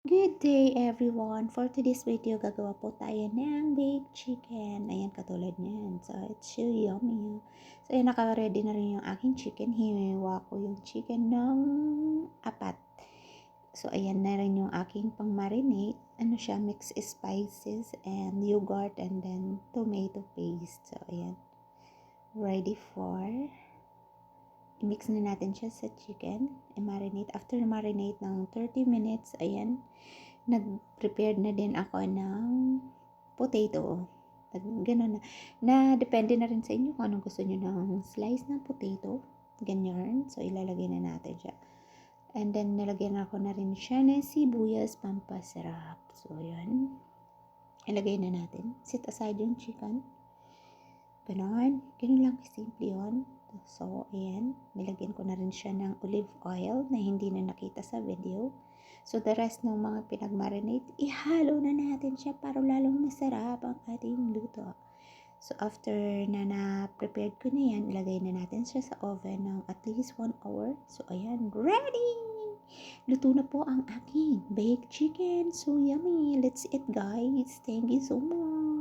Good day everyone! For today's video, gagawa po tayo ng baked chicken. Ayan, katulad niyan. So, it's so yummy. So, ayan, naka-ready na rin yung aking chicken. Hiniwa ko yung chicken ng apat. So, ayan na rin yung aking pang-marinate. Ano siya, mixed spices and yogurt and then tomato paste. So, ayan. Ready for i-mix na natin siya sa chicken. I-marinate. After marinate ng 30 minutes, ayan, nag-prepared na din ako ng potato. Ganun na. Depende na rin sa inyo kung anong gusto nyo ng slice ng potato. Ganyan. So, ilalagay na natin siya. And then, nilagyan ako na rin siya ng sibuyas pampasarap. So, yun. Ilagay na natin. Set aside yung chicken. Ganon. Ganun lang kasimple yun. So, ayan. Nilagyan ko na rin siya ng olive oil na hindi na nakita sa video. So, the rest ng mga pinag-marinate, ihalo na natin siya para lalong masarap ang ating luto. So, after na na-prepared ko na yan, ilagay na natin siya sa oven ng at least 1 hour. So, ayan. Ready! Luto na po ang aking baked chicken. So, yummy! Let's eat, guys. Thank you so much!